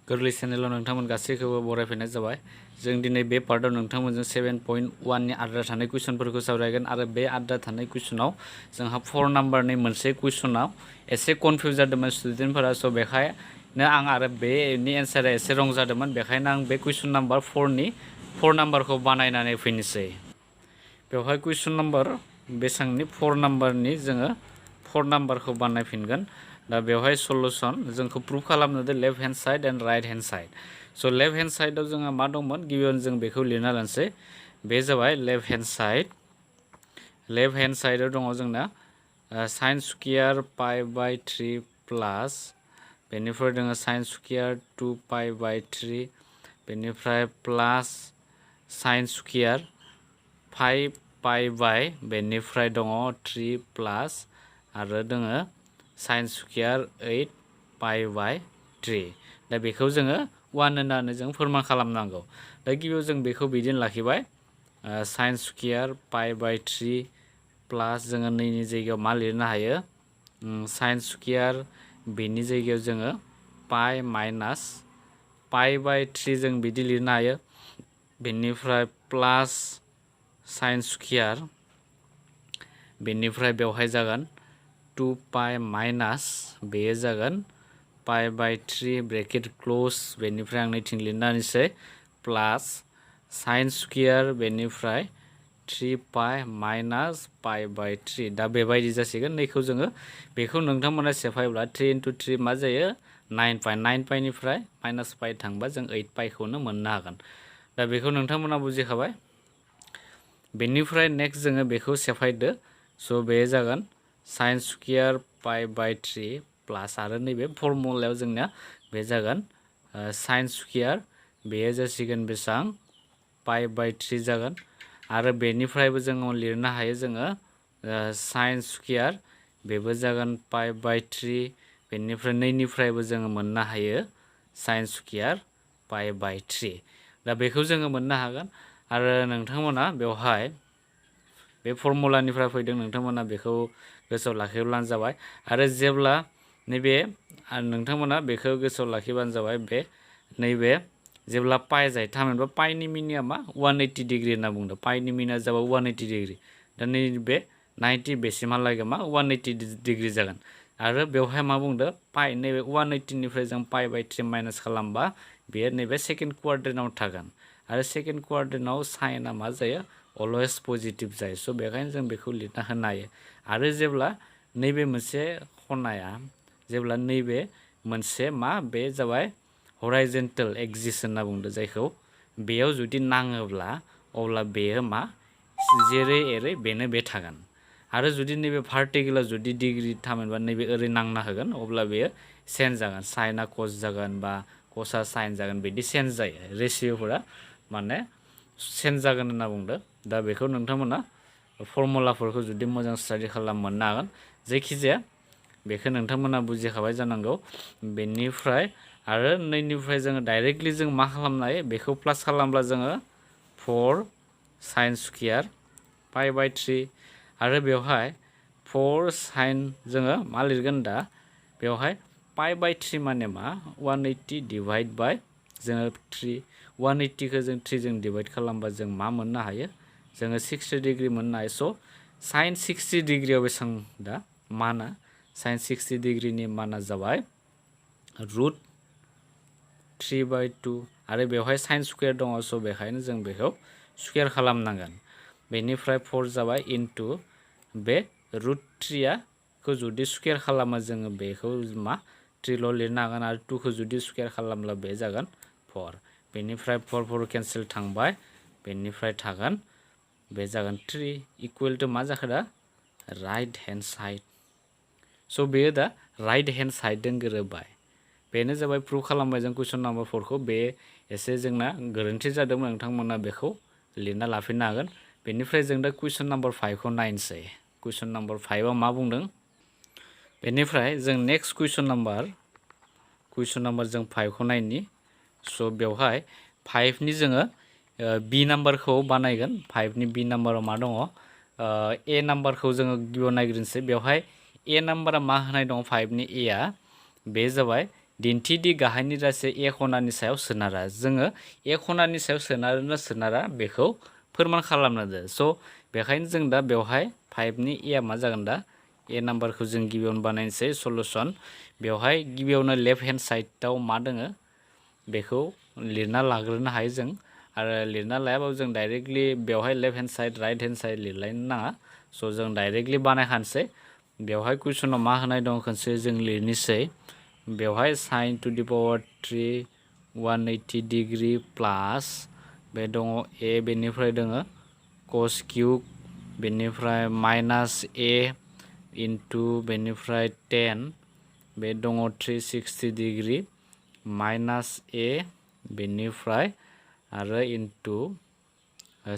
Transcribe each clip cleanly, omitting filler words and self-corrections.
गोरलै चेनेलाव नोंथांमोन गासैखौबो बरायफैनाय जाबाय। जों दिनै बे पार्टआव नोंथांमोनजों 7.1 नि आद्रा थानाय कुइसनफोरखौ सावरायगोन आरो बे आद्रा थानाय कुइसनाव जोंहा 4 नाम्बारनि मोनसे कुइसनाव एसे कनफिउज जादोंमोन स्टुडेन्टफोरा, स' बेखायनो आं आरो बेनि एन्सारा एसे रं जादोंमोन, बेखायनो आं बे कुइसन नाम्बार 4 नाम्बारखौ बानायनानै फैनोसै। बेवहाय कुइसन नाम्बार बेसांनि 4 नाम्बारनि जोङो 4 नाम्बारखौ बानायफिनगोन। दा बेवहाय सलुसन जोंखौ प्रुभ खालामनो they left hand side and right hand side. स' लेफ्ट हेन्ड साइडआव जोंहा मा दंमोन गिबियावनो जों बेखौ लिरना लानोसै। बे जाबाय left hand side. Left hand साइडआव दङ जोंना साइन स्क्वायर पाइ बाय 3 प्लास, बेनिफ्राय दङ साइन स्क्वायर 2 पाइ बाय 3, बेनिफ्राय प्लास साइन स्क्वायर 5 पाइ बाय, बेनिफ्राय दङ 3 प्लास आरो दोङो साइन स्क्वायर 8 पाइ बाय 3। दा बेखौ जोङो 1 होननानै जों फोरमान खालामनांगौ। दा गिबियाव जों बेखौ बिदिनो लाखिबाय साइन स्क्वायर पाइ बाय 3 प्लास जोङो नैनि जायगायाव मा लिरनो हायो साइन स्क्वायर, बेनि जायगायाव जोङो पाइ माइनास पाइ बाय 3 जों बिदि लिरनो हायो। बेनिफ्राय प्लास साइन स्क्वायर, बेनिफ्राय बेवहाय जागोन 2 पाइ माइनास बेयो जागोन पाइ बाय 3 ब्रेकेट क्लोज, बेनिफ्राय आं नैथिं लिरना होनोसै प्लास साइन स्क्वायर बेनिफ्राय 3 पाइ माइनास पाइ बाय 3। दा बेबायदि जासिगोन। नैखौ जोङो बेखौ नोंथांमोना सेफायोब्ला 3 into 3 मा जायो 9 पाइ, 9 पाइनिफ्राय माइनास पाइ थांबा जों 8 पाइखौनो मोननो हागोन। दा बेखौ नोंथांमोना बुजिखाबाय। बेनिफ्राय नेक्स्ट जोङो बेखौ सेफायदो। स' बे जागोन साइन स्क्वायर पाइ बाय 3 प्लास आरो नैबे फर्मुलायाव जोंनिया बे जागोन साइन स्क्वायर, बेयो जासिगोन बेसां पाइ बाय 3 जागोन आरो बेनिफ्रायबो जोङो लिरनो हायो जोङो साइन स्क्वायर, बेबो जागोन पाइ बाय 3, बेनिफ्राय नैनिफ्रायबो जोङो मोननो हायो साइन स्क्वायर पाइ बाय 3। दा बेखौ जोङो मोननो हागोन आरो नोंथांमोना बेवहाय बे फर्मुलानिफ्राय फैदों, नोंथांमोना बेखौ गोसोआव लाखिब्लानो जाबाय। आरो जेब्ला नैबे नोंथांमोना बेखौ गोसोआव लाखिबानो जाबाय, बे नैबे जेब्ला पाइ जायो थामहिनबा पाइनि मिनिया मा 180 डिग्री होनना बुंदों। पाइनि मिनिया जाबाय 180 डिग्री। दा नैबे 90 बेसिमहालागै मा 180 डिग्री जागोन आरो बेवहाय मा बुंदों पाइ नैबे 180निफ्राय जों पाइ बाय 3 माइनास खालामबा बेयो नैबे सेकेन्ड क्वाड्रेन्टआव थागोन आरो सेकेन्ड क्वाड्रेन्टआव साइनआ मा जायो अलवेज पजिटिभ जायो। स' बेखायनो जों बेखौ लिरना होनो हायो। आरो जेब्ला नैबे मोनसे खनाया जेब्ला नैबे मोनसे मा बे जाबाय हराइजेन्टेल एक्सिस होनना बुंदों जायखौ, बेयाव जुदि नाङोब्ला अब्ला बेयो मा जेरै एरै बेनो बे थागोन। आरो जुदि नैबे भार्टिकेलाव जुदि डिग्री थामहिनबा नैबे ओरै नांना होगोन अब्ला बेयो चेन्ज जागोन, साइनआ कस जागोन बा कसआ साइन जागोन, बिदि चेन्ज जायो। रेसिअ'फोरा माने चेन्ज जागोन होनना बुंदों। दा बेखौ नोंथांमोना फर्मुलाफोरखौ जुदि मोजां स्टाडि खालाम मोननो हागोन। जायखिजाया बेखौ नोंथांमोना बुजिखाबाय जानांगौ। बेनिफ्राय आरो नैनिफ्राय जोङो डाइरेक्टलि जों मा खालामनो हायो बेखौ प्लास खालामब्ला जोङो 4 साइन स्क्वायर पाइ बाय 3 आरो बेवहाय 4 साइन जोङो मा लिरगोन दा बेवहाय पाइ बाय 3 माने मा 180 डिभाइड बाय जोङो 3, 180खौ जों 3 जों डिभाइड खालामबा जों मा मोननो हायो जोङो 60 डिग्री मोननो हायो। स' साइन 60 डिग्रीआव बेसां दा माना साइन 60 डिग्रीनि माना जाबाय √3/2 आरो बेवहाय साइन स्क्वायर दङ। स' बेखायनो जों बेखौ स्क्वायर खालामनांगोन। बेनिफ्राय 4 जाबाय इनटु बे √3खौ जुदि स्क्वायर खालामो जोङो बेखौ मा 3ल' लिरनो हागोन आरो 2खौ जुदि स्क्वायर खालामब्ला बे जागोन 4। बेनिफ्राय 4 केन्सेल थांबाय, बेनिफ्राय थागोन बे जागोन 3 इकुवेल टु मा जाखो दा राइट हेन्ड साइड। स' बेयो दा राइट हेन्ड साइडजों गोरोबबाय। बेनो जाबाय प्रुभ खालामबाय जों कुइसन नाम्बार 4खौ। बे एसे जोंना गोरोन्थि जादोंमोन, नोंथांमोना बेखौ लिरना लाफिननो हागोन। बेनिफ्राय जों दा कुइसन नाम्बार 5खौ नायनोसै। कुइसन नाम्बार 5आव मा बुंदों। बेनिफ्राय जों नेक्स्ट कुइसन नाम्बार जों 5खौ नायनि। स' बेवहाय 5नि जोङो बि नाम्बारखौ बानायगोन। 5नि बि नाम्बाराव मा दङ ए नाम्बारखौ जोङो गिबियाव नायग्रोनोसै। बेवहाय ए नाम्बारा मा होनाय दङ 5नि एआ बे जाबाय दिन्थि दि गाहायनि राशिया ए खनानि सायाव सोनारा जोङो ए खनानि सायाव सोनारोना सोनारा बेखौ फोरमान खालामनो दो स' बेखायनो जों दा बेवहाय 5 नि ए मा जागोन दा ए नाम्बारखौ जों गिबियावनो बानायनोसै सलुसन बेवहाय गिबियावनो लेफ्ट हेन्ड साइडआव मा दोङो बेखौ लिरना लाग्रोनो हायो जों आरो लिरना लायाबाबो जों डाइरेक्टलि बेवहाय left hand side right hand side लिरलायनो नाङा स' जों डाइरेक्टलि बानायखानोसै बेवहाय कुइसनाव मा होनाय दं खनसे जों लिरनोसै बेवहाय sin to the power 3 180 degree प्लास बे दङ ए बेनिफ्राय दोङो cos क्यूब बेनिफ्राय माइनास ए इनटु बेनिफ्राय 10 बे दङ 360 डिग्री माइनास ए बेनिफ्राय आरो into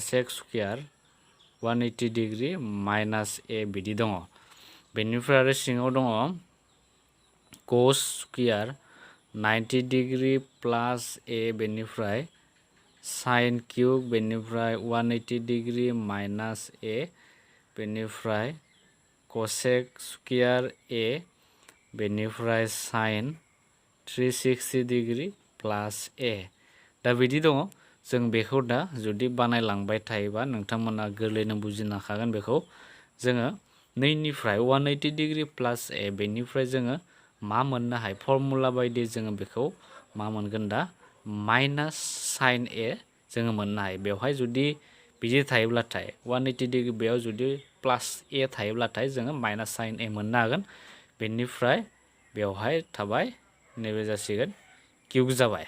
sec square 180 degree minus a बिदि दङ बेनिफ्राय आरो सिङाव दङ cos square 90 degree plus a बेनिफ्राय sin क्यूब बेनिफ्राय 180 डिग्री माइनास ए बेनिफ्राय cosec स्क्वायर ए बेनिफ्राय sin 360 डिग्री प्लास ए दा बिदि दङ जों बेखौ दा जुदि बानायलांबाय थायोबा नोंथांमोना गोरलैनो बुजिनो हागोन बेखौ जोङो 2 निफ्राय 180 डिग्री प्लास ए बेनिफ्राय जोङो मा मोननो हायो फर्मुला बायदि जोङो बेखौ मा मोनगोन दा माइनास sin ए जोङो मोननो हायो बेवहाय जुदि बिदि थायोब्लाथाय 180 डिग्री बेयाव जुदि प्लास ए थायोब्लाथाय जोङो माइनास sin ए मोननो हागोन बेनिफ्राय बेवहाय थाबाय नैबे जासिगोन क्यूब जाबाय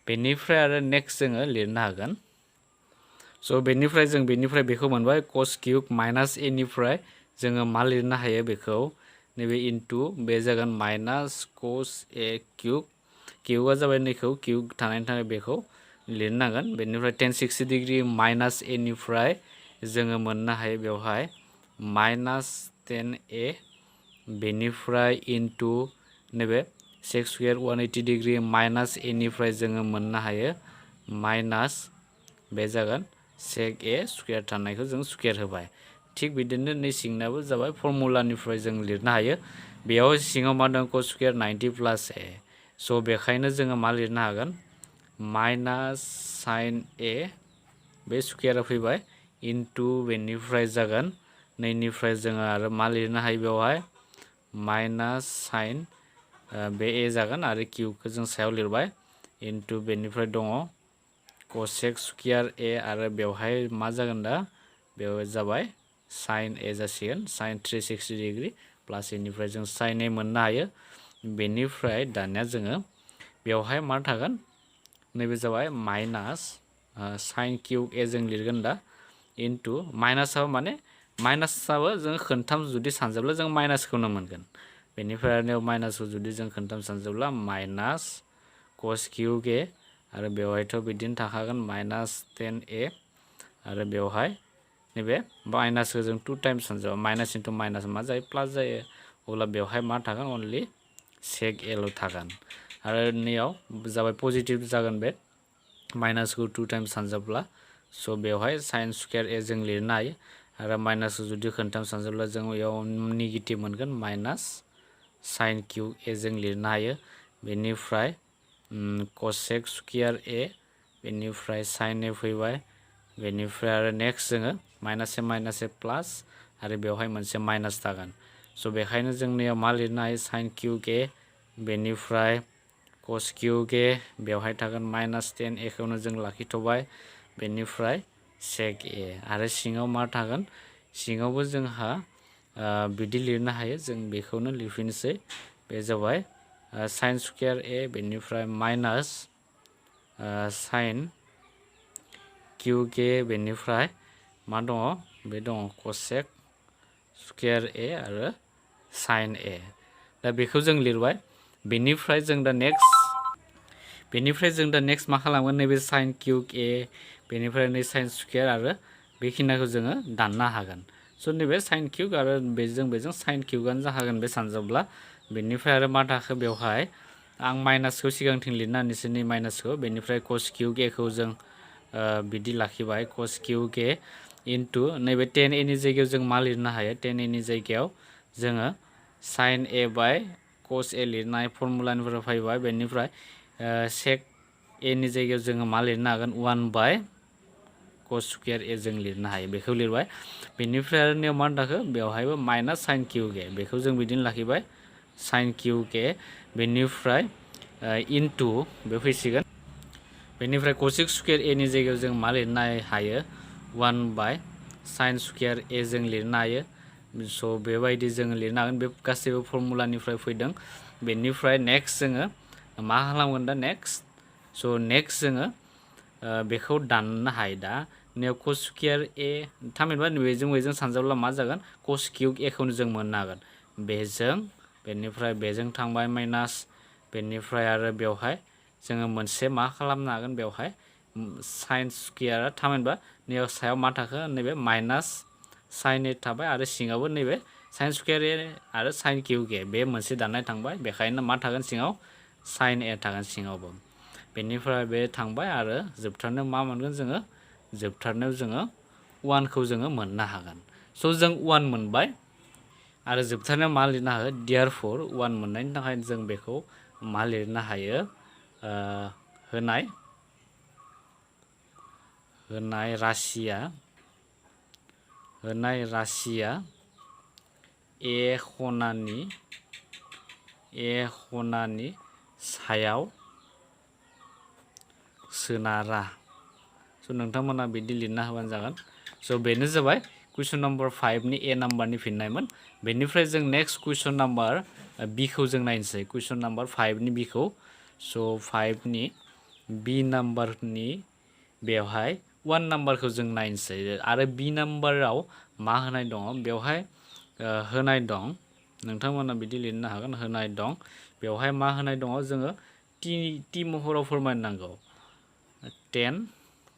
बेनिफ्राय आरो नेक्स्ट जोङो लिरनो हागोन स' बेनिफ्राय जों बेनिफ्राय बेखौ मोनबाय cos क्यूब माइनास ए निफ्राय जोङो मा लिरनो हायो बेखौ नैबे इनटु बे जागोन माइनास cos ए क्यूब क्यूबा जाबाय नैखौ क्यूब थानायनि थाखाय बेखौ लिरनांगोन बेनिफ्राय 1060 डिग्री माइनास ए निफ्राय जोङो मोननो हायो बेवहाय माइनास 10 ए बेनिफ्राय इनटु नैबे sec स्क्वायर 180 डिग्री माइनास ए निफ्राय जोङो मोननो हायो माइनास बे जागोन sec ए स्क्वायर थानायखौ जों स्क्वायर होबाय थिग बिदिनो नै सिंनाबो जाबाय फर्मुलानिफ्राय जों लिरनो हायो बेयाव सिङाव मा दं cos स्क्वायर 90 प्लास ए स' बेखायनो जोङो मा लिरनो हागोन माइनास sin ए बे स्क्वायरा फैबाय इनटु बेनिफ्राय जागोन नैनिफ्राय जोङो आरो मा लिरनो हायो बेवहाय माइनास sin बे ए जागोन आरो क्यूबखौ जों सायाव लिरबाय इनटु बेनिफ्राय दङ cosec स्क्वायर ए आरो बेवहाय मा जागोन दा बेव जाबाय sin ए जासिगोन sin 360 डिग्री प्लास एनिफ्राय जों sin ए मोननो हायो बेनिफ्राय दानिया जोङो बेवहाय मा थागोन नैबे जाबाय माइनास sin क्यूब ए जों लिरगोन दा इनटु माइनासआव माने माइनासआबो जों खोनथाम जुदि सानजोबला जों माइनासखौनो मोनगोन बेनिफ्राय आरो माइनासखौ जुदि जों खोनथाम सानजोबला माइनास cos क्यूब ए आरो बेवहायथ' बिदिनो थाखागोन माइनास 10 ए आरो बेवहाय नैबे माइनासखौ जों 2 टाइम्स सानजोबा माइनास इनटु माइनास मा जायो प्लास जायो अब्ला बेवहाय मा थागोन अनलि sec एल' थागोन आरो नैयाव जाबाय पजिटिभ जागोन बे माइनासखौ 2 टाइम्स सानजोबला स' बेवहाय sin स्क्वायर ए जों लिरनो हायो आरो माइनासखौ जुदि खोनथाम सानजोबला जों बेयाव नेगेटिभ मोनगोन माइनास sin क्यूब ए जों लिरनो हायो बेनिफ्राय cosec स्क्वायर ए बेनिफ्राय sin ए फैबाय बेनिफ्राय आरो नेक्स्ट जोङो माइनास ए प्लास आरो बेवहाय मोनसे माइनास थागोन स' बेखायनो जोंनियाव मा लिरनो हायो sin क्यूब ए बेनिफ्राय cos क्यूब ए बेवहाय थागोन माइनास 10 ए खौनो जों लाखिथ'बाय बेनिफ्राय sec ए आरो सिङाव मा थागोन सिङावबो जोंहा बिदि लिरनो हायो जों बेखौनो लिरफिनसै बे जाबाय sin स्क्वायर ए बेनिफ्राय माइनास sin क्यूब ए बेनिफ्राय मा दङ बे दङ cosec स्क्वायर ए आरो sin ए दा बेखौ जों लिरबाय बेनिफ्राय जों दा नेक्स्ट मा खालामगोन नैबे sin क्यूब ए बेनिफ्राय नै sin स्क्वायर आरो बेखिनिखौ जोङो दाननो हागोन स' नैबे sin क्यूब आरो बेजों sin क्यूबानो जाखागोन बे सानजोबला बेनिफ्राय आरो मा थाखो बेवहाय आं माइनासखौ सिगांथिं लिरना होनोसै नै माइनासखौ बेनिफ्राय cos क्यूब ए खौ जों बिदि लाखिबाय cos क्यूब ए इनटु नैबे 10 ए नि जायगायाव जों मा लिरनो हायो 10 ए नि जायगायाव जोङो sin A bye cos a लिरनाय फर्मुलानिफ्राय फैबाय बेनिफ्राय sec a नि जायगायाव जोङो मा लिरनो हागोन 1 / cos स्क्वायर a जों लिरनो हायो बेखौ लिरबाय बेनिफ्राय आरो नियाव मा थाखो बेवहायबो माइनास sin क्यूब a बेखौ जों बिदिनो लाखिबाय sin क्यूब a बेनिफ्राय इनटु बे फैसिगोन बेनिफ्राय cosec स्क्वायर a नि जायगायाव जों मा लिरनो हायो 1 / sin स्क्वायर a जों लिरनो हायो स' बेबायदि जोङो लिरनो हागोन बे गासैबो फर्मुलानिफ्राय फैदों बेनिफ्राय नेक्स्ट जोङो मा खालामगोन दा नेक्स्ट स' नेक्स्ट जोङो बेखौ दाननो हायो दा नैयाव cos स्क्वायर a थामहिनबा बेजों सानजाब्ला मा जागोन cos क्यूब a खौनो जों मोननो हागोन बेनिफ्राय बेजों थांबाय माइनास बेनिफ्राय आरो बेवहाय जोङो मोनसे मा खालामनो हागोन बेवहाय sin स्क्वायर थामहिनबा नैयाव सायाव मा थाखो नैबे माइनास sin a थाबाय आरो सिङावबो नैबे sin स्क्वायर a आरो sin क्यूब a बे मोनसे दाननाय थांबाय बेखायनो मा थागोन सिङाव sin a थागोन सिङावबो बेनिफ्राय बे थांबाय आरो जोबथारनायाव मा मोनगोन जोङो जोबथारनायाव जोङो 1 खौ जोङो मोननो हागोन स' जों 1 मोनबाय आरो जोबथारनायाव मा लिरनो हायो देयारफर 1 मोननायनि थाखाय जों बेखौ मा लिरनो हायो होनाय राशिया ए खनानि सायाव सोनारा स' नोंथांमोना बिदि लिरना होबानो जागोन स' बेनो जाबाय कुइसन नम्बर 5 नि ए नाम्बारनि फिननायमोन बेनिफ्राय जों नेक्स्ट कुइसन नाम्बार बि खौ जों नायनोसै कुइसन नाम्बार 5 नि बि खौ स' 5 नि बि नाम्बारनि बेवहाय 1 नाम्बारखौ जों नायनोसै आरो बि नाम्बाराव मा होनाय दङ बेवहाय होनाय दं नोंथांमोना बिदि लिरनो हागोन होनाय दं बेवहाय मा होनाय दङ जोङो टि महराव फोरमायनांगौ 10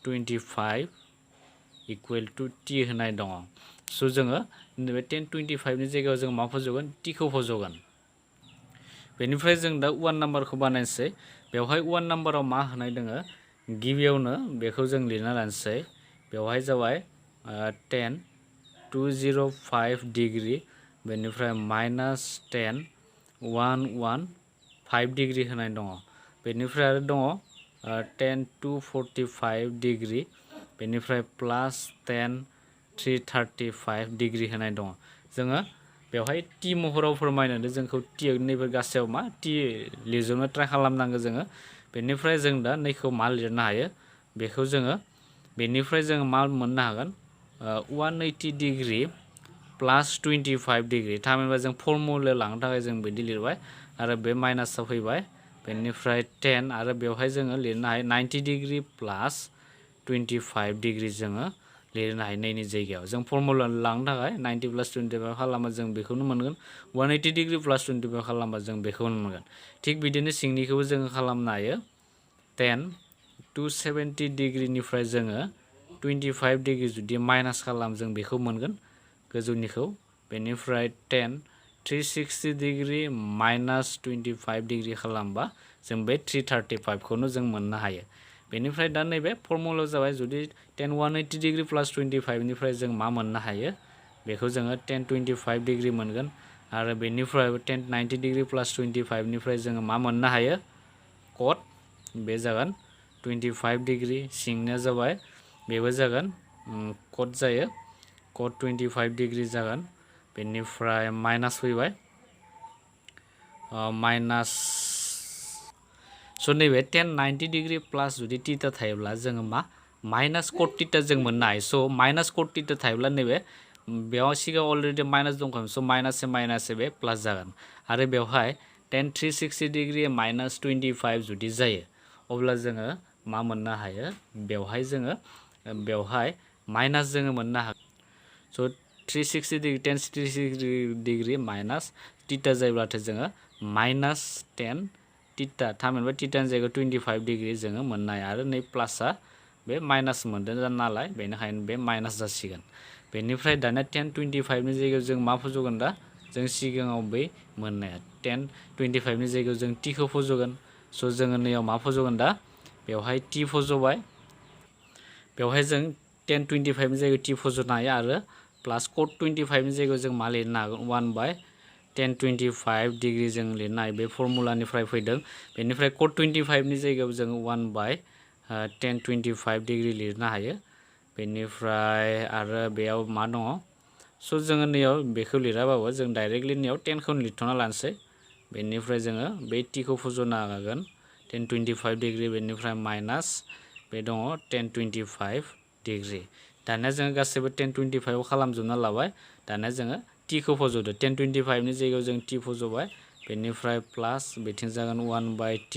25 इकुवेल टु टि होनाय दङ स' जोङो नैबे 10 25 नि जायगायाव जों मा फज'गोन टिखौ फज'गोन बेनिफ्राय जों दा 1 नाम्बारखौ बानायनोसै बेवहाय 1 नाम्बाराव मा होनाय दोङो गिबियावनो बेखौ जों लिरना लानोसै बेवहाय जाबाय 10 205 डिग्री बेनिफ्राय माइनास 10 115 डिग्री होनाय दङ बेनिफ्राय आरो दङ 10 245 डिग्री बेनिफ्राय प्लास 10 335 डिग्री होनाय दङ जोङो बेवहाय टि महराव फोरमायनानै जोंखौ टि नैबे गासैयाव मा टि लिरजोबनो ट्राइ खालामनांगौ जोङो बेनिफ्राय जों दा नैखौ मा लिरनो हायो बेखौ जोङो बेनिफ्राय जोङो मा मोननो हागोन 180 डिग्री प्लास 25 डिग्री थामहिनबा जों फर्मुला लांनो थाखाय जों बिदि लिरबाय आरो बे माइनासआव फैबाय बेनिफ्राय 10 आरो बेवहाय जोङो लिरनो हायो 90 डिग्री प्लास 25 डिग्री जोङो लिरनो हायो नैनि जायगायाव जों फर्मुला लांनो थाखाय 90 प्लास 25 खालामबा जों बेखौनो मोनगोन 180 डिग्री प्लास 25 खालामबा जों बेखौनो मोनगोन थिग बिदिनो सिंनिखौबो जोङो खालामनो हायो 10 270 डिग्रीनिफ्राय जोङो 25 डिग्री जुदि माइनास खालाम जों बेखौ मोनगोन गोजौनिखौ बेनिफ्राय 10 360 डिग्री माइनास 25 डिग्री खालामबा जों बे 335 खौनो जों मोननो हायो बेनिफ्राय दा नैबे फर्मुलायाव जाबाय जुदि 10 180 डिग्री प्लास 25 निफ्राय जों मा मोननो हायो बेखौ जोङो 10 25 डिग्री मोनगोन आरो बेनिफ्राय 10 90 डिग्री प्लास 25 निफ्राय जोङो मा मोननो हायो कट बे जागोन 25 डिग्री सिंनिया जाबाय बेबो जागोन कट जायो कट 25 डिग्री जागोन बेनिफ्राय माइनास फैबाय माइनास स' नैबे 10 90 डिग्री प्लास जुदि टिटा थायोब्ला जोङो मा माइनास कट टिटा जों मोननो हायो स' माइनास कट टिटा थायोब्ला नैबे बेयाव सिगाङाव अलरेडि माइनास दंखायो स' माइनास बे प्लास जागोन आरो बेवहाय 10 360 डिग्री माइनास 25 जुदि जायो अब्ला जोङो मा मोननो हायो बेवहाय जोङो बेवहाय माइनास जोङो मोननो हागोन स' 360 डिग्री 10 360 डिग्री माइनास टिटा जायोब्लाथाय जोङो माइनास 10 टिटा थामहिनबा टिटानि जायगायाव 25 डिग्री जोङो मोननो हायो आरो नै प्लासआ बे माइनास मोनदों नालाय बेनिखायनो बे माइनास जासिगोन बेनिफ्राय दानिया 10 25 नि जायगायाव जों मा फज'गोन दा जों सिगाङाव बै मोननाया 10 25 नि जायगायाव जों टिखौ फज'गोन स' जोङो नैयाव मा फज'गोन दा बेवहाय टि फज'बाय बेवहाय जों 10 25 नि जायगायाव टि फज'नो हायो आरो प्लास कट 25 नि जायगायाव जों मा लिरनो हागोन 1/25 10 25 डिग्री जों लिरनो हायो बे फर्मुलानिफ्राय फैदों बेनिफ्राय cot 25 नि जायगायाव जों 1/10 25 डिग्री लिरनो हायो बेनिफ्राय आरो बेयाव मा दङ स' जोङो नैयाव बेखौ लिराबाबो जों डाइरेक्टलि नैयाव 10 खौनो लिरथ'ना लानोसै बेनिफ्राय जोङो बे t खौ फज'नो हागोन 10 25 डिग्री बेनिफ्राय माइनास बे दङ 10 25 डिग्री दानिया जोङो गासैबो 10 25 खालामजोबना लाबाय दानिया जोङो t खौ फज'दो 10 25 नि जायगायाव जों t फज'बाय बेनिफ्राय प्लास बेथिं जागोन 1/t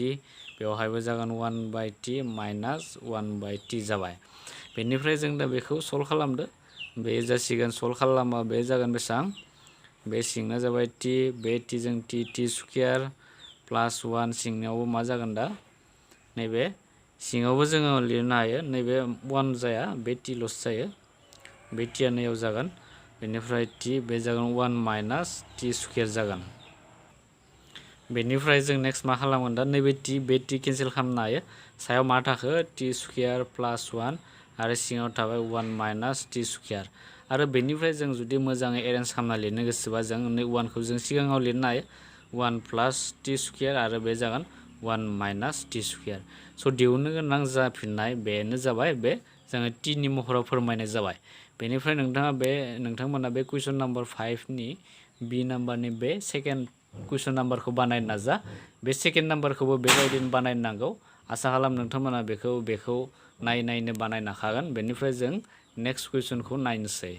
बेवहायबो जागोन 1/t माइनास 1/t जाबाय बेनिफ्राय जों दा बेखौ सल्भ खालामदो बे जासिगोन सल्भ खालामबा बे जागोन बेसेबां बे सिंना जाबाय t बे t जों t स्क्वायर प्लास 1 सिंनायावबो मा जागोन दा नैबे सिङावबो जोङो लिरनो हायो नैबे 1 जाया बे t ल'सो जायो बे t आ नैयाव जागोन बेनिफ्राय t बे जागोन 1 माइनास t स्क्वायर जागोन बेनिफ्राय जों नेक्स्ट मा खालामगोन दा नैबे t बे t केन्सेल खालामनो हायो सायाव मा थाखो t स्क्वायर प्लास 1 आरो सिङाव थाबाय 1 माइनास t स्क्वायर आरो बेनिफ्राय जों जुदि मोजाङै एरेन्ज खालामना लिरनो गोसोबा जों नै 1 खौ जों सिगाङाव लिरनो हायो 1 प्लास t स्क्वायर आरो बे जागोन 1 माइनास t स्क्वायर स' दिहुननो गोनां जाफिननाय बेनो जाबाय बे जोङो t नि महराव फोरमायनाय जाबाय बेनिफ्राय नोंथांमोना बे कुइसन नाम्बार 5 नि बी नाम्बारनि बे सेकेन्ड कुइसन नाम्बारखौ बानायनो नाजा बे सेकेन्ड नाम्बारखौबो बेबायदिनो बानायनो नांगौ आसा खालाम नोंथांमोना बेखौ नायनो बानायनो हाखागोन बेनिफ्राय जों नेक्स्ट कुइसनखौ नायनोसै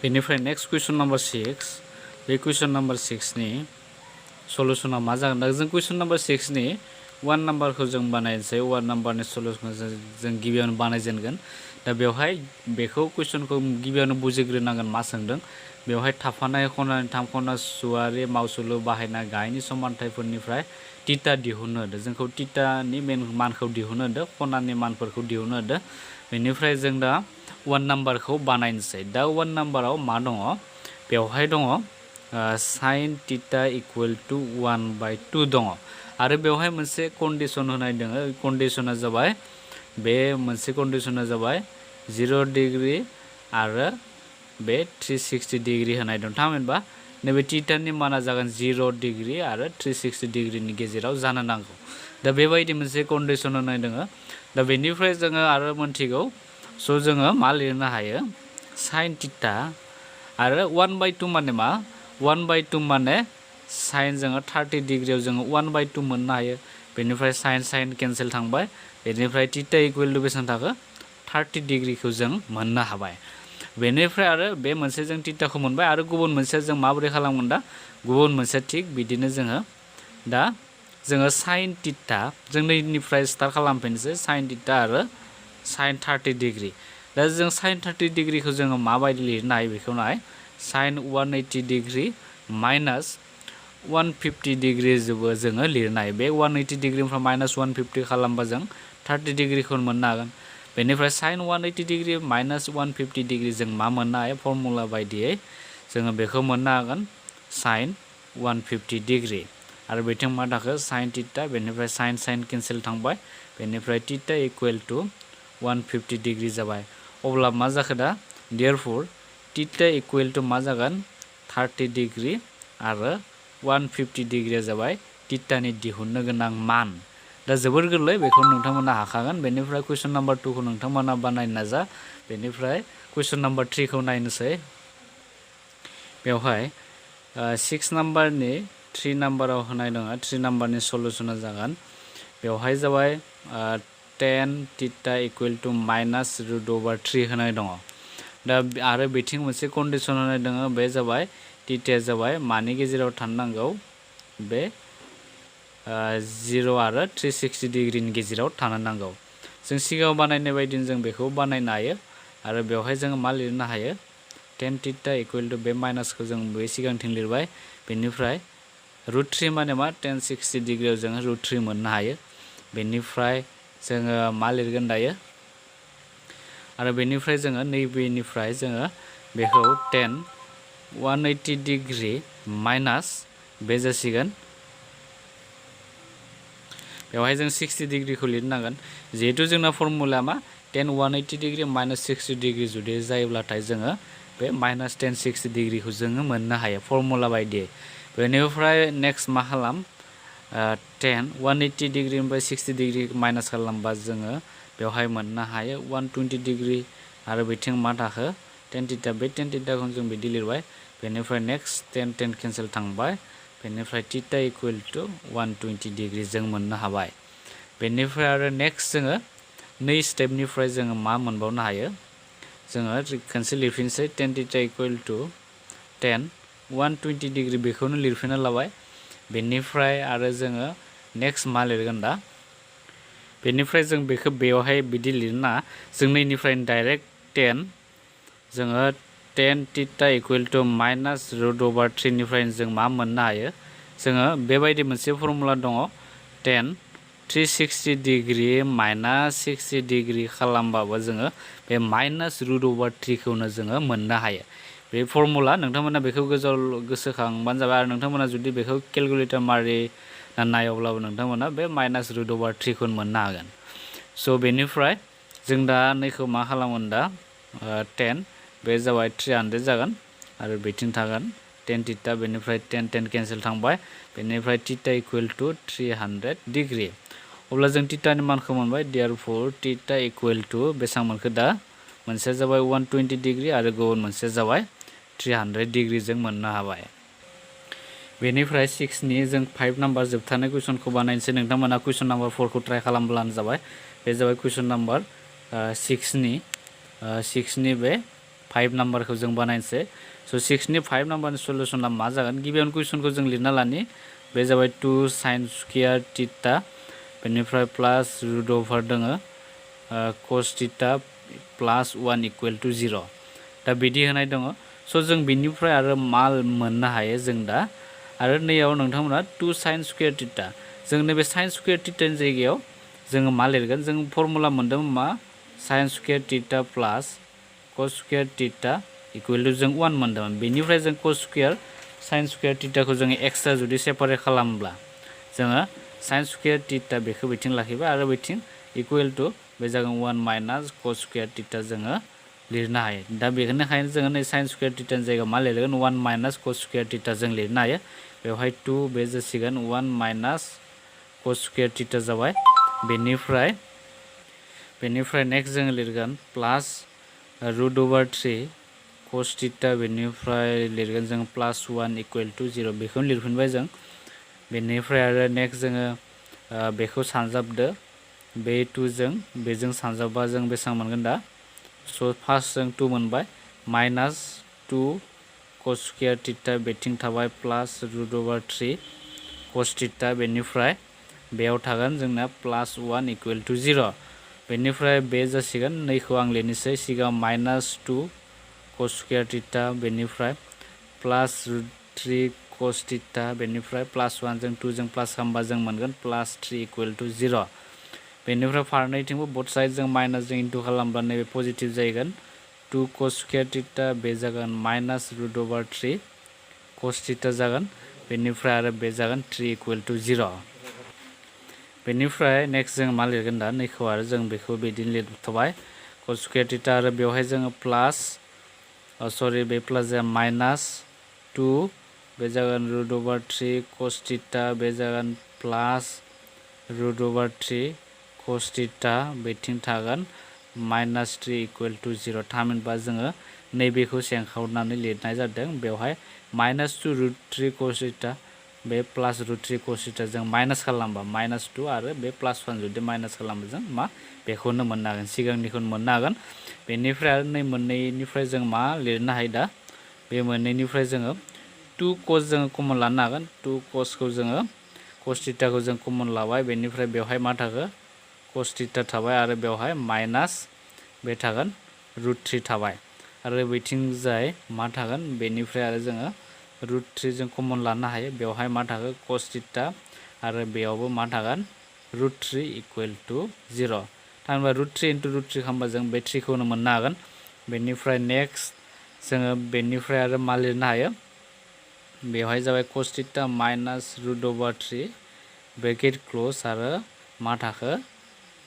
बेनिफ्राय नेक्स्ट कुइसन नाम्बार 6 बे कुइसन नाम्बार 6 नि सलुसना मा जागोन दा जों कुइसन नाम्बार 6 नि 1 नाम्बारखौ जों बानायनोसै 1 नाम्बारनि सलुसनखौ जों गिबियावनो बानायजेनगोन दा बेवहाय बेखौ कुइसनखौ गिबियावनो बुजिग्रोनांगोन मा सोंदों बेवहाय थाफानाय खनानि 3 खना सुवारि मावसोलु बाहायना गाहायनि समानथायफोरनिफ्राय टिटा दिहुननो होदों जोंखौ टिटानि मानखौ दिहुननो होदों खनानि मानफोरखौ दिहुननो होदों बेनिफ्राय जों दा 1 नाम्बारखौ बानायनोसै दा 1 नाम्बाराव मा दङ बेवहाय दङ sin टिटा इक्वल टु 1/2 दङ आरो बेवहाय मोनसे कन्डिसन होनाय दङ कन्डिसना जाबाय बे मोनसे कन्डिसना जाबाय 0 डिग्री आरो बे 360 डिग्री होनाय दं थामहिनबा नैबे टिटानि माना जागोन 0 डिग्री आरो 360 डिग्रीनि गेजेराव जानो नांगौ दा बेबायदि मोनसे कन्डिसन होनाय दङ दा बेनिफ्राय जोङो आरो मोनथिगौ स' जोङो मा लिरनो हायो sin टिटा आरो 1/2 माने मा 1/2 माने साइन जोङो 30 डिग्रीयाव जोङो 1/2 मोननो हायो बेनिफ्राय साइन केन्सेल थांबाय बेनिफ्राय टिटा इक्वल टु बेसेबां थाखो 30 डिग्रीखौ जों मोननो हाबाय बेनिफ्राय आरो बे मोनसे जों टिटाखौ मोनबाय आरो गुबुन मोनसे जों माबोरै खालामगोन दा गुबुन मोनसे थिग बिदिनो जोङो साइन टिटा जों नैनिफ्राय स्टार्ट खालामफिनसै साइन टिटा आरो साइन 30 डिग्री दा जों साइन 30 डिग्रीखौ जोङो माबायदि लिरनो हायो बेखौ नाय साइन 180 डिग्री माइनास 150 डिग्री जोङो लिरनो हायो बे 180 डिग्रीनिफ्राय माइनास 150 खालामबा जों 30 डिग्रीखौ मोननो हागोन बेनिफ्राय साइन 180 डिग्री माइनास 150 डिग्री जों मा मोननो हायो फर्मुला बायदियै जोङो बेखौ मोननो हागोन साइन 150 डिग्री आरो बेथिं मा थाखो साइन टिटा बेनिफ्राय साइन केन्सेल थांबाय बेनिफ्राय टिटा इक्वल टु 150 डिग्री जाबाय अब्ला मा जाखो दा देयरफोर टिटा इक्वल टु मा जागोन 30 डिग्री आरो 150 डिग्रीया जाबाय टिटानि दिहुननो गोनां मान दा जोबोर गोरलै बेखौ नोंथांमोना हाखागोन बेनिफ्राय कुइसन नाम्बार 2 खौ नोंथांमोना बानायनो नाजा बेनिफ्राय कुइसन नाम्बार 3 खौ नायनोसै बेवहाय 6 नाम्बारनि 3 नाम्बाराव होनाय दङ 3 नाम्बारनि सलुसना जागोन बेवहाय जाबाय 10 टिटा इक्वल टु माइनास √/3 होनाय दङ दा आरो बेथिं मोनसे कन्डिसन होनाय दङ बे जाबाय टिटाया जाबाय मानि गेजेराव थानो नांगौ बे 0 आरो 360 डिग्रीनि गेजेराव थानो नांगौ जों सिगाङाव बानायनाय बायदिनो जों बेखौ बानायनो हायो आरो बेवहाय जोङो मा लिरनो हायो 10 टिटा इक्वल टु बे माइनासखौ जों बे सिगांथिं लिरबाय बेनिफ्राय √3 माने मा 1060 डिग्रीयाव जोङो √3 मोननो हायो बेनिफ्राय जोङो मा लिरगोन दायो आरो बेनिफ्राय जोङो नैबेनिफ्राय जोङो बेखौ 180 डिग्री माइनास बे जासिगोन बेवहाय जों 60 डिग्रीखौ लिरनांगोन जिहेतु जोंना फर्मुला मा 10 180 डिग्री माइनास 60 डिग्री जुदि जायोब्लाथाय जोङो बे माइनास टेन 60 डिग्रिखौ जोङो मोननो हायो फर्मुला बायदियै बेनिफ्राय नेक्स्ट मा खालाम 180 डिग्रिनिफ्राय 60 डिग्रि माइनास खालामबा जोङो बेवहाय मोननो हायो 120 डिग्रि आरो बिथिं मा थाखो टेन थिटा बे टेन थिटाखौ जों बिदि लिरबाय बेनिफ्राय नेक्स्ट 10 केन्सेल थांबाय बेनिफ्राय थिटा इकुवेल टु 120 डिग्रि जों मोननो हाबाय बेनिफ्राय आरो नेक्स्ट जोङो नै स्टेपनिफ्राय जोङो मा मोनबावनो हायो जोङो खनसे लिरफिनसै tan theta equal to 10 120 degree बेखौनो लिरफिनना लाबाय बेनिफ्राय आरो जोङो नेक्स्ट मा लिरगोन दा बेनिफ्राय जों बेखौ बेवहाय बिदि लिरना जों नैनिफ्राय डाइरेक्ट 10 जोङो 10 theta equal to minus root over 3 निफ्राय जों मा मोननो हायो जोङो बेबायदि मोनसे फर्मुला दङ 10 360 डिग्रि माइनास 60 डिग्रि खालामबाबो जोङो बे माइनास रुट अभार 3 खौनो जोङो मोननो हायो बे फर्मुला नोंथांमोना बेखौ गोसोखांबानो जाबाय आरो नोंथांमोना जुदि बेखौ केलकुलेटर मारि नायोब्लाबो नोंथांमोना बे माइनास रुट अभार 3 खौ मोननो हागोन स' बेनिफ्राय जों दा नैखौ मा खालामगोन दा 10 बे जाबाय 300 जागोन आरो बिथिं थागोन 10 थिटा बेनिफ्राय 10 केन्सेल थांबाय बेनिफ्राय थिटा इकुवेल टु 300 डिग्रि अब्ला जों थिटानि मानखौ मोनबाय देयरफर थिटा इकुवेल टु बेसेबां मोनखो दा मोनसेया जाबाय 120 डिग्रि आरो गुबुन मोनसेया जाबाय 300 डिग्रि जों मोननो हाबाय बेनिफ्राय 6नि जों 5 नाम्बार जोबथानाय कुइसनखौ बानायनोसै नोंथांमोना कुइसन नाम्बार 4खौ ट्राइ खालामब्लानो जाबाय बे जाबाय कुइसन नाम्बार 6नि बे 5 नाम्बारखौ जों बानायनोसै स' 6नि 5 नाम्बारनि सल्युसना मा जागोन गिबियावनो कुइसनखौ जों लिरना लानि बे जाबाय 2 साइन स्कुयार थिटा बेनिफ्राय प्लास रुट अभार दोङो cos theta plus 1 equal to 0 दा बिदि होनाय दङ स' जों बिनिफ्राय आरो मा मोननो हायो जों दा आरो नैयाव नोंथांमोना 2 साइन स्कुयार थिटा जों नैबे साइन स्कुयार थिटानि जायगायाव जोङो मा लिरगोन जों फर्मुला मोनदों मा साइन स्कुयार थिटा प्लास कस स्कुयार थिटा इकुवेल टु जों 1 मोनदोंमोन बेनिफ्राय जों कस स्कुयार साइन स्कुयार थिटाखौ जोङो एक्सट्रा जुदि सेपारेट खालामब्ला जोङो साइन स्कुयार थिटा बेखौ बिथिं लाखिबाय आरो बिथिं इकुवेल टु बे जागोन 1 माइनास कस स्कुयार थिटा जोङो लिरनो हायो दा बेनिखायनो जोङो नै साइन स्कुयार थिटानि जायगायाव मा लिरगोन 1 माइनास कस स्कुयार थिटा जों लिरनो हायो बेवहाय 2 बे जासिगोन 1 माइनास कस स्कुयार थिटा जाबाय बेनिफ्राय नेक्स्ट जोङो लिरगोन प्लास रुट अभार 3 कस थिटा बेनिफ्राय लिरगोन जों प्लास 1 इकुवेल टु 0 बेखौनो लिरफिनबाय जों बेनिफ्राय आरो नेक्स्ट जोङो बेखौ सानजाबदो बे 2 जों बेजों सानजाबबा जों बेसेबां मोनगोन दा स' फार्स्ट जों 2 मोनबाय माइनास 2 कस स्कुयार थिटा बेथिं थाबाय प्लास रुट अभार 3 कस थिटा बेनिफ्राय बेयाव थागोन जोंना प्लास 1 इकुवेल टु 0 बेनिफ्राय बे जासिगोन नैखौ आं लिरनोसै सिगां माइनास 2 कस स्कुयार थिटा बेनिफ्राय प्लास रुट 3 कस थिटा बेनिफ्राय प्लास 1 जों 2 जों प्लास खालामबा जों मोनगोन प्लास 3 इकुवेल टु 0 बेनिफ्राय फारनैथिंबो बोथ साइड जों माइनास जों इन्टु खालामब्ला नैबे पजिटिभ जागोन 2 कस स्कुयार थिटा बे जागोन minus root over 3 cos theta जागोन बेनिफ्राय आरो बे जागोन 3 इकुवेल टु 0 बेनिफ्राय नेक्स्ट जों मा लिरगोन दा नैखौ आरो जों बेखौ बिदिनो लिरथ'बाय कस स्कुयार थिटा आरो बेवहाय जोङो प्लास सरि बे प्लास जाया माइनास 2 बे जागोन रुट अभार 3 कस थिटा बे जागोन प्लास रुट अभार 3 कस थिटा बेथिं थागोन माइनास 3 इकुवेल टु 0 थामहिनबा जोङो नैबेखौ सेंखावनानै लिरनाय जादों बेवहाय माइनास 2 रुट 3 कस थिटा बे प्लास रुट 3 कस थिटा जों माइनास खालामबा माइनास 2 आरो बे प्लास 1 जुदि माइनास खालामबा जों मा बेखौनो मोननो हागोन सिगांनिखौनो मोननो हागोन बेनिफ्राय आरो नै मोननैनिफ्राय जों मा लिरनो हायो दा बे मोननैनिफ्राय जोङो 2 कस जोङो कमन लानो हागोन 2 कसखौ जोङो कस थिटाखौ जों कमन लाबाय बेनिफ्राय बेवहाय मा थाखो कस थिटा थाबाय आरो बेवहाय माइनास बे थागोन रुट 3 थाबाय आरो बैथिंजाय मा थागोन बेनिफ्राय आरो जोङो रुट 3 जों कमन लानो हायो बेवहाय मा थागोन कस थिटा आरो बेयावबो मा थागोन रुट 3 इकुवेल टु 0 थामहिनबा रुट 3 इन्टु रुट 3 खालामबा जों बे 3 खौनो मोननो हागोन बेनिफ्राय नेक्स्ट जोङो बेनिफ्राय आरो मा लिरनो हायो बेवहाय जाबाय cos theta minus root over 3 bracket close आरो मा थाखो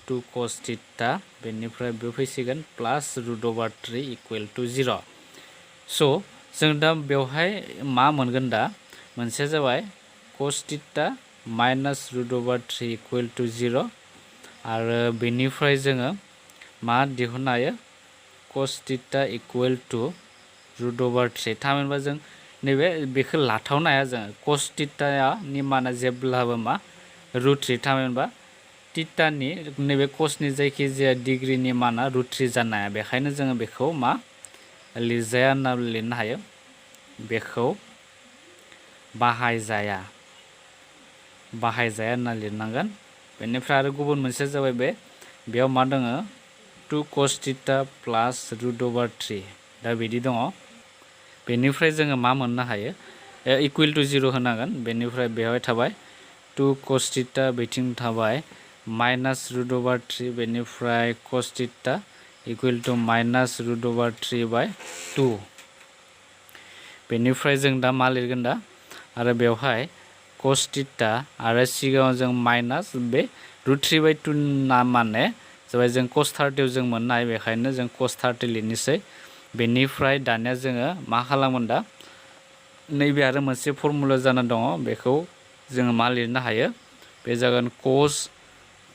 2 कस थिटा बेनिफ्राय बे फैसिगोन प्लास रुट अभार 3 इकुवेल टु 0 स' जों दा बेवहाय मा मोनगोन दा मोनसेया जाबाय cos theta minus root over 3 equal to 0 आरो बेनिफ्राय जोङो मा दिहुननो हायो cos theta equal to root over 3 थामहिनबा जों नैबे बेखौ लाथावनो हाया जों cos थीटानि माना जेब्लाबो मा रुट 3 थामहिनबा थीटानि नैबे cosनि जायखिजाया डिग्रीनि माना रुट 3 जानो हाया बेखायनो जोङो बेखौ मा लिरजाया होनना लिरनो हायो बेखौ बाहायजाया होनना लिरनांगोन बेनिफ्राय आरो गुबुन मोनसे जाबाय बेयाव मा दङ 2 cos थीटा प्लास रुट अभार 3 दा बिदि दङ बेनिफ्राय जोङो मा मोननो हायो इकुवेल टु 0 होनांगोन बेनिफ्राय बेवहाय थाबाय 2 cos थीटा बेथिं थाबाय माइनास रुट अभार 3 बेनिफ्राय cos theta equal to minus root over 3 by 2 बेनिफ्राय जों दा मा लिरगोन दा आरो बेवहाय cos थीटा आरो सिगाङाव जों माइनास बे रुट 3 बाय 2 ना माने जाबाय जों cos 30 जों मोननो हायो बेखायनो जों cos 30 लिरनोसै बेनिफ्राय दानिया जोङो मा खालामगोन दा नैबे आरो मोनसे फर्मुला जाना दङ बेखौ जोङो मा लिरनो हायो बे जागोन cos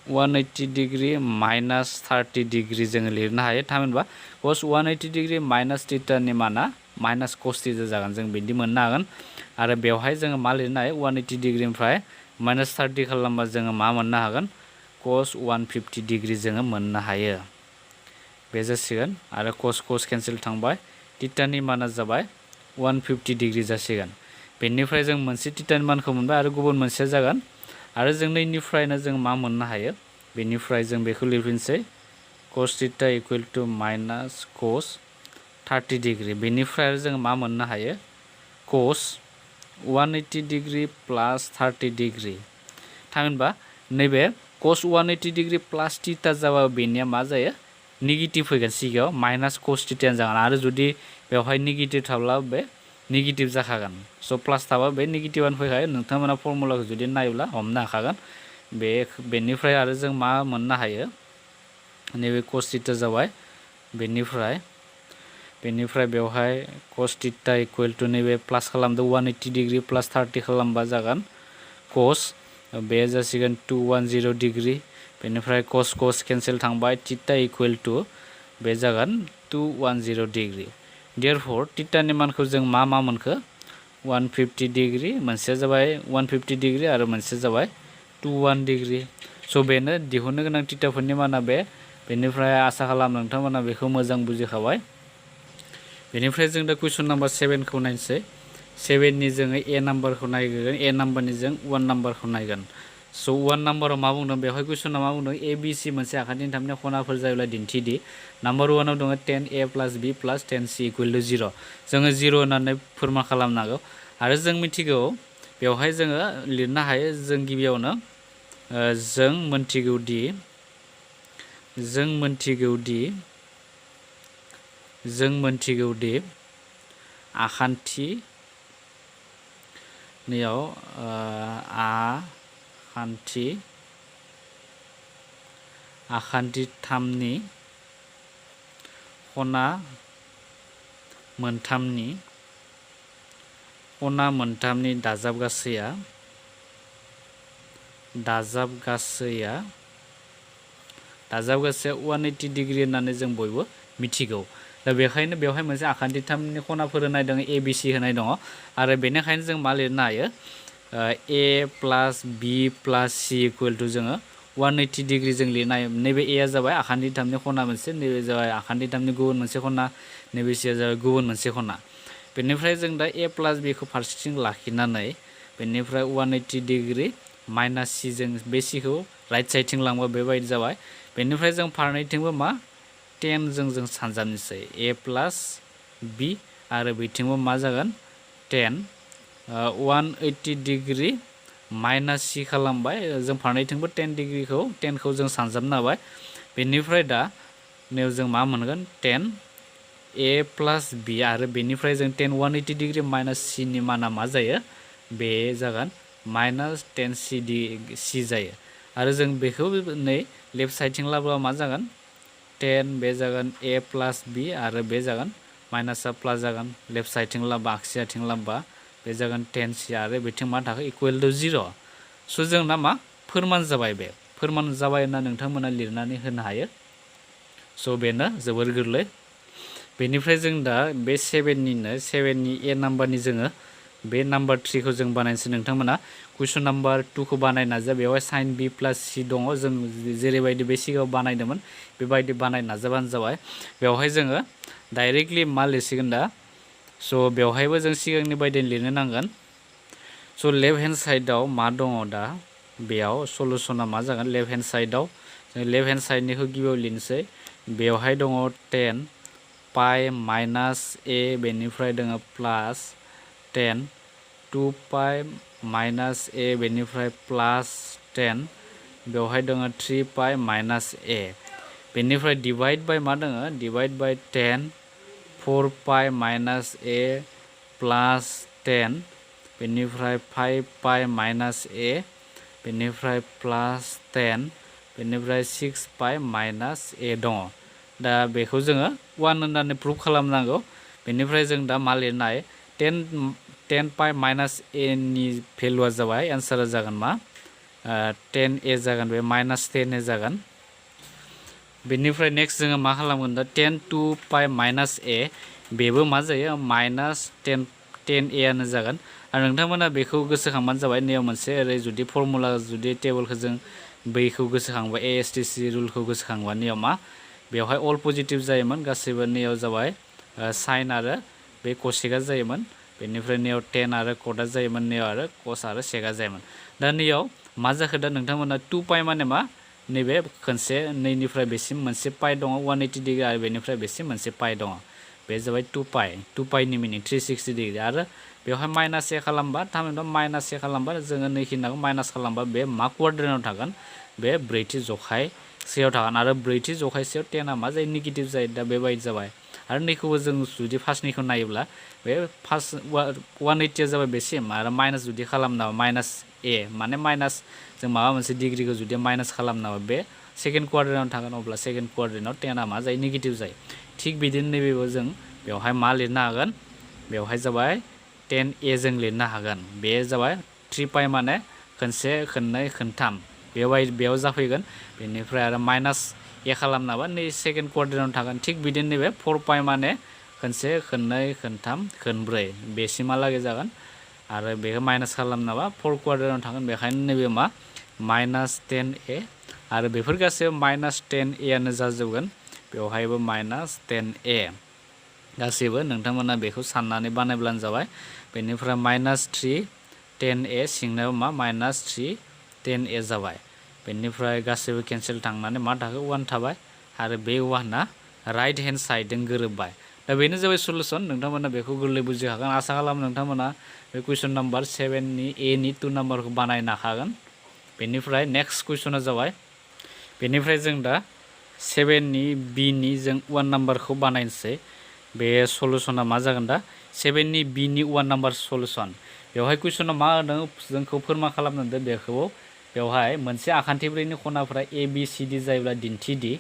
180 डिग्री माइनास 30 डिग्री जोङो लिरनो हायो थामहिनबा cos 180 डिग्री माइनास थीटानि माना माइनास cos थीटा जागोन जों बिदि मोननो हागोन आरो बेवहाय जोङो मा लिरनो हायो 180 डिग्रीनिफ्राय माइनास 30 खालामबा जोङो मा मोननो हागोन cos 150 डिग्री जोङो मोननो हायो बे जासिगोन आरो cos केन्सेल थांबाय थीटानि माना जाबाय 150 डिग्री जासिगोन बेनिफ्राय जों मोनसे थीटानि मानखौ मोनबाय आरो गुबुन मोनसेया जागोन आरो जों नैनिफ्रायनो जों मा मोननो हायो बेनिफ्राय जों बेखौ लिरफिनसै cos theta equal to minus cos 30 degree बेनिफ्राय आरो जों मा मोननो हायो cos 180 डिग्री प्लास 30 डिग्री थामहिनबा नैबे cos 180 डिग्री प्लास थीटा जाबा बेनिया मा जायो नेगेटिभ फैगोन सिगाङाव माइनास cos थीटायानो जागोन आरो जुदि बेवहाय नेगेटिभ थाब्ला बे नेगेटिभ जाखागोन स' प्लास थाबा बे नेगेटिभआनो फैखायो नोंथांमोना फर्मुलाखौ जुदि नायोब्ला हमनो हाखागोन बेनिफ्राय आरो जों मा मोननो हायो नैबे cos थीटा जाबाय बेनिफ्राय बेवहाय cos थीटा इकुवेल टु नैबे प्लास खालामदो 180 डिग्री प्लास 30 खालामबा जागोन cos बे जासिगोन 210 डिग्री बेनिफ्राय cos केन्सेल थांबाय थीटा इकुवेल टु बे जागोन 210 डिग्री देयरफॉर थीटानि मानखौ जों मा मोनखो 150 डिग्री मोनसेया जाबाय 150 डिग्री आरो मोनसेया जाबाय 21 डिग्री स' बेनो दिहुननो गोनां थीटाफोरनि माना बेनिफ्राय आसा खालाम नोंथांमोना बेखौ मोजां बुजिखाबाय बेनिफ्राय जों दा कुइसन नाम्बार 7 खौ नायनोसै 7नि जोङो ए नाम्बारखौ नायगोन ए नाम्बारनि जों 1 नाम्बारखौ नायगोन स' 1 नाम्बाराव मा बुंदों बेवहाय कुइसना मा बुंदों ए बि सि मोनसे आखान्थिनि थामनि खनाफोर जायोब्ला दिन्थिदि नाम्बार 1आव दङ 10a plus b plus 10c equal to 0 जोङो 0 होननानै फोरमान खालामनांगौ आरो जों मिथिगौ बेवहाय जोङो लिरनो हायो जों गिबियावनो जों मोनथिगौदि आखान्थिनियाव आखान्थि थामनि खना मोनथामनि दाजाबगासैया 180 डिग्री होननानै जों बयबो मिथिगौ दा बेखायनो बेवहाय मोनसे आखान्थि थामनि खनाफोर होनाय दङ ए बि सि होनाय दङ आरो बेनिखायनो जों मा लिरनो हायो ए प्लास बि प्लास सि इकुवेल टु जोङो 180 डिग्री जों लिरनो हायो नैबे एआ जाबाय आखान्थि थामनि खना मोनसे नैबे जाबाय आखान्थि थामनि गुबुन मोनसे खना नैबे सिया जाबाय गुबुन मोनसे खना बेनिफ्राय जों दा ए प्लास बिखौ फारसेथिं लाखिनानै बेनिफ्राय 180 डिग्री माइनास सि जों बे सिखौ राइट साइडथिं लांबा बेबायदि जाबाय बेनिफ्राय जों फारनैथिंबो मा 10 जों सानजाबनोसै ए प्लास बि आरो बिथिंबो मा जागोन 10 180 डिग्री माइनास सि खालामबाय जों फारनैथिंबो 10खौ जों सानजाबनो हाबाय बेनिफ्राय दा नैयाव जों मा मोनगोन 10 ए प्लास बि आरो बेनिफ्राय जों 10 180 डिग्री माइनास सिनि माना मा जायो बे जागोन माइनास 10 सि जायो आरो जों बेखौ नै लेफ्ट साइडथिं लाबोबा मा जागोन 10 बे जागोन ए प्लास बि आरो बे जागोन माइनासा प्लास जागोन लेफ्ट साइडथिं लाबोबा आगसिथिं लाबोबा बे जागोन 10c आरो बेथिं मा थाखो इकुवेल टु 0 स' जोंना मा फोरमान जाबाय बे फोरमान जाबाय होनना नोंथांमोना लिरनानै होनो हायो स' बेनो जोबोर गोरलै बेनिफ्राय जों दा बे 7नि ए नाम्बारनि जोङो बे नाम्बार 3 खौ जों बानायनोसै नोंथांमोना कुइसन नाम्बार 2 खौ बानाय नाजा बेवहाय साइन बी प्लास सी दङ जों जेरैबायदि बे सिगाङाव बानायदोंमोन बेबायदि बानाय नाजाबानो जाबाय बेवहाय जोङो डाइरेक्टलि मा लिरसिगोन दा स' बेवहायबो जों सिगांनि बायदि लिरनो नांगोन स' लेफ्ट हेन्ड साइडआव मा दङ दा बेयाव सलुसना मा जागोन लेफ्ट हेन्ड साइडआव जों लेफ्ट हेन्ड साइडनिखौ गिबियाव लिरनोसै बेवहाय दङ 10 पाइ माइनास ए बेनिफ्राय दङ प्लास 10 2 पाइ माइनास ए बेनिफ्राय प्लास 10 बेवहाय दङ 3 पाइ माइनास ए बेनिफ्राय डिवाइड बाय मा दङ डिवाइड बाय 10 4 पाइ माइनास ए प्लास 10 बेनिफ्राय 5 पाइ माइनास ए बेनिफ्राय प्लास 10 बेनिफ्राय 6 पाइ माइनास ए दङ दा बेखौ जोङो 1 होननानै प्रुफ खालामनांगौ बेनिफ्राय जों दा मा लिरनाय 10 पाइ माइनास ए नि भेलुआ जाबाय एन्सारा जागोन मा 10 ए जागोन बे माइनास 10 ए जागोन बेनिफ्राय नेक्स्ट जोङो मा खालामगोन दा 10 2 पाइ माइनास ए बेबो मा जायो माइनास 10 ए आनो जागोन आरो नोंथांमोना बेखौ गोसोखांबानो जाबाय नैयाव मोनसे ओरै जुदि फर्मुला जुदि टेबोलखौ जों बैखौ गोसोखांबा एएसटिसि रुलखौ गोसोखांबा नैयाव मा बेवहाय अल पजिटिभ जायोमोन गासैबो नैयाव जाबाय साइन आरो बे कसेकआ जायोमोन बेनिफ्राय नैयाव 10 आरो कटआ जायोमोन नैयाव आरो कस आरो सेकआ जायोमोन दा नैयाव मा जाखो दा नोंथांमोना 2 पाइ माने मा नैबे खनसे नैनिफ्राय बेसिम मोनसे पाइ दङ 180 डिग्री आरो बेनिफ्राय बेसिम मोनसे पाइ दङ बे जाबाय 2 पाइनि मिनिं 360 डिग्री आरो बेवहाय माइनास ए खालामबा थामहिनबा माइनास ए खालामबा जोङो नैखिनाखौ माइनास खालामबा बे मा क्वाड्रेन्टआव थागोन बे ब्रैथि जखायसेयाव थागोन आरो ब्रैथि जखायसेयाव 10 आ मा जायो नेगेटिभ जायो दा बेबायदि जाबाय आरो नैखौबो जों जुदि फार्स्टनिखौ नायोब्ला बे फार्स्ट 180 जाबाय बेसिम आरो माइनास जुदि खालामनाबा माइनास ए माने माइनास जों माबा मोनसे डिग्रीखौ जुदि माइनास खालामनाबा बे सेकेन्ड क्वाड्रेन्टआव थागोन अब्ला सेकेन्ड क्वाड्रेन्टआव 10 आ मा जायो नेगेटिभ जायो थिग बिदिनो नैबेबो जों बेवहाय मा लिरनो हागोन बेवहाय जाबाय 10 ए जों लिरनो हागोन बे जाबाय 3 पाइ माने खनसे खननै खनथाम बेयाव जाफैगोन बेनिफ्राय आरो माइनास ए खालामनाबा नै सेकेन्ड क्वाड्रेन्टआव थागोन थिग बिदिनो नैबे 4 पाइ माने खनसे खननै खनथाम खनब्रै बेसिमहालागै जागोन आरो बेखौ माइनास खालामनाबा 4 क्वाड्रेन्टआव थागोन बेखायनो नैबे मा माइनास 10 ए आरो बेफोर गासैबो माइनास 10 ए आनो जाजोबगोन बेवहायबो माइनास 10 ए गासैबो नोंथांमोना बेखौ साननानै बानायब्लानो जाबाय बेनिफ्राय माइनास 3 10 ए सिंनायाव मा माइनास 3 10 ए जाबाय बेनिफ्राय गासैबो केन्सेल थांनानै मा थाखो 1 थाबाय आरो बे 1आ राइट हेन्ड साइडजों गोरोबबाय दा बेनो जाबाय सलुसन नोंथांमोना बेखौ गोरलै बुजिखागोन आसा खालामो नोंथांमोना बे कुइसन नाम्बार 7नि ए नि 2 नाम्बारखौ बानायनो हाखागोन बेनिफ्राय नेक्स्ट कुइसना जाबाय बेनिफ्राय जों दा 7नि बि नि जों 1 नाम्बारखौ बानायनोसै बे सलुसना मा जागोन दा 7नि बि नि 1 नाम्बार सलुसन बेवहाय कुइसना मा होदों जोंखौ फोरमान खालामनो बेखौ बेवहाय मोनसे आखान्थिब्रैनि खनाफोरा ए बि सि डि जायोब्ला दिन्थिदि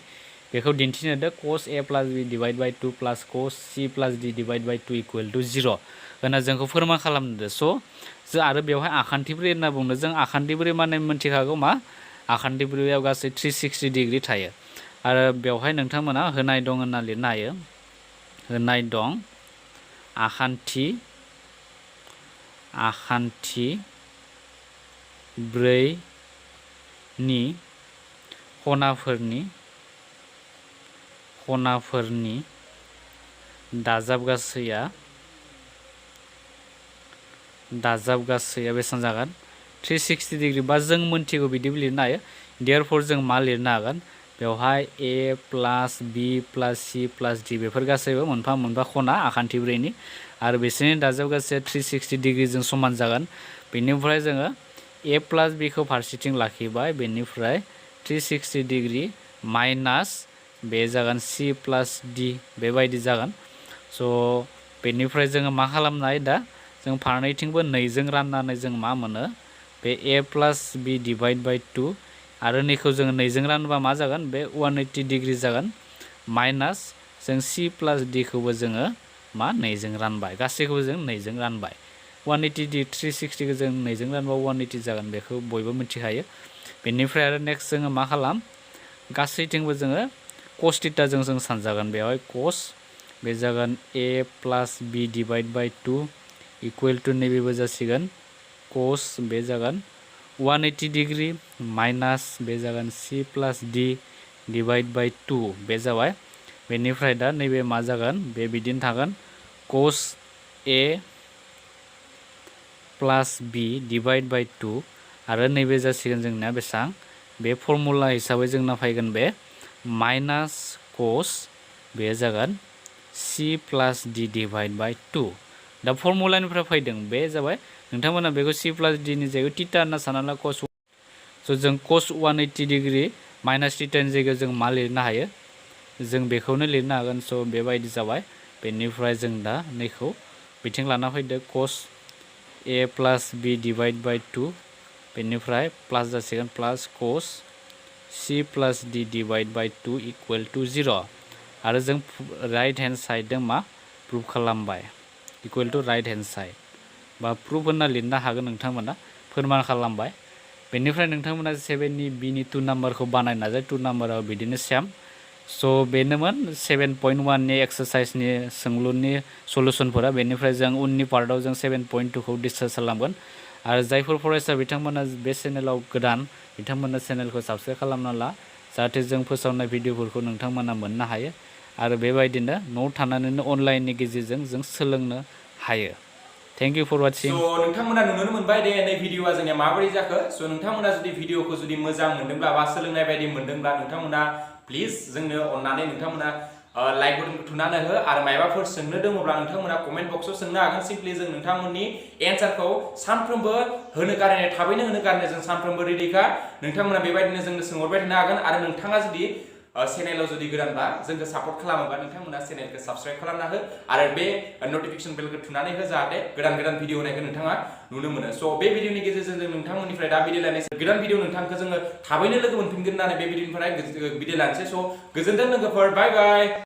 बेखौ दिन्थिनो दे कस ए प्लास बि डिभाइड बाय 2 प्लास कस सि प्लास D divide bye 2 equal to 0 होनना जोंखौ फोरमान खालामदो स' जों आरो बेवहाय आखान्थिब्रै होनना बुंदों जों आखान्थिब्रै माने मिन्थिखागौ मा आखान्थिब्रैयाव गासै 360 डिग्री थायो आरो बेवहाय नोंथांमोना होनाय दं होनना लिरनो हायो होनाय दं आखान्थि ब्रैनि खनाफोरनि दाजाब गासैया बेसेबां जागोन 360 डिग्री बा जों मोनथिगौ बिदिबो लिरनो हायो देयरफर जों मा लिरनो हागोन बेवहाय ए प्लास बि प्लास सि प्लास डि बेफोर गासैबो मोनफा मोनफा खना आखान्थिब्रैनि आरो बिसोरनि दाजाब गासैया 360 डिग्रीजों समान जागोन बेनिफ्राय जोङो ए प्लास बिखौ फारसेथिं लाखिबाय बेनिफ्राय 360 डिग्री माइनास बे जागोन सि प्लास डि बेबायदि जागोन स' बेनिफ्राय जोङो मा खालामनाय दा जों फारनैथिंबो 2 जों राननानै जों मा मोनो बे ए प्लास बि डिभाइड बाय 2 आरो नैखौ जोङो 2 जों रानोबा मा जागोन बे 180 डिग्री जागोन माइनास जों सि प्लास डि खौबो जोङो मा 2 जों रानबाय गासैखौबो जों 2 जों रानबाय 180 डिग्री 360 खौ जों 2 जों रानबा 180 जागोन बेखौ बयबो मिथिखायो बेनिफ्राय आरो नेक्स्ट जोङो मा खालाम गासैथिंबो जोङो cos थीटा जों सानजागोन बेवहाय cos बे जागोन a plus b divide by 2 equal to नैबेबो जासिगोन cos बे जागोन 180 डिग्री माइनास बे जागोन c plus d divide by 2 बे जाबाय बेनिफ्राय दा नैबे मा जागोन बे बिदिनो थागोन cos a plus b divide by 2 आरो नैबे जासिगोन जोंना बेसां बे फर्मुला हिसाबै जोंना फैगोन बे माइनास cos बे जागोन c plus d divide by 2 दा फर्मुलानिफ्राय फैदों बे जाबाय नोंथांमोना बेखौ c plus d नि जायगायाव थीटा होनना सानना ला cos स' जों cos 180 डिग्री माइनास थीटानि जायगायाव जों मा लिरनो हायो जों बेखौनो लिरनो हागोन स' बेबायदि जाबाय बेनिफ्राय जों दा नैखौ बिथिं लाना फैदो cos a plus b divide by 2 बेनिफ्राय प्लास जासिगोन plus cos c plus d divide by 2 equal to 0 आरो जों राइट हेन्ड साइडजों मा प्रुफ खालामबाय equal to right hand side बा प्रुफ होनना लिरनो हागोन नोंथांमोना फोरमान खालामबाय बेनिफ्राय नोंथांमोना 7नि b नि 2 नाम्बारखौ बानायनो नाजाय 2 नाम्बाराव बिदिनो सेम स' बेनोमोन 7.1 नि एक्सारसाइजनि सोंलुनि सलुसनफोरा बेनिफ्राय जों उननि पार्टआव जों 7.2 खौ डिसकास खालामगोन आरो जायफोर फरायसा बिथांमोना बे चेनेलाव गोदान बिथांमोना चेनेलखौ साबस्क्राइब खालामना ला जाहाथे जों फोसावनाय भिडिअफोरखौ नोंथांमोना मोननो हायो आरो बेबायदिनो न'आव थानानैनो अनलाइननि गेजेरजों जों सोलोंनो हायो थेंक इउ फर वाचिं स' नोंथांमोना नुनो मोनबाय दे नै भिडिअआ जोंनिया माबोरै जाखो स' नोंथांमोना जुदि भिडिअखौ जुदि मोजां मोनदोंब्ला बा सोलोंनाय बायदि मोनदोंब्ला नोंथांमोना प्लिज जोंनो अननानै नोंथांमोना लाइक बटनखौ थुनानै हो आरो मायबाफोर सोंनो दङब्ला नोंथांमोना कमेन्ट बक्सआव सोंनो हागोन सिम्पलि जों नोंथांमोननि एन्सारखौ सानफ्रोमबो होनो गारनाय थाबैनो होनो गारनाय जों सानफ्रोमबो रेडिखा नोंथांमोना बेबायदिनो जोंनो सोंहरबाय थानो हागोन आरो नोंथाङा जुदि चेनेलाव जुदि गोदानबा जोंखौ सापर्ट खालामोबा नोंथांमोना चेनेलखौ साबस्क्राइब खालामना हो आरो बे नटिफिकेशन बेलखौ थुनानै हो जाहाथे गोदान भिडिअ होनायखौ नोंथाङा नुनो मोनो स' बे भिडिअनि गेजेरजों जों नोंथांमोननिफ्राय दा बिदाय लानोसै गोदान भिडिअ नोंथांखौ जोङो थाबैनो लोगो मोनफिनगोन होननानै बे भिडिअनिफ्राय बिदाय लानोसै स' गोजोनथों लोगोफोर बाय बाय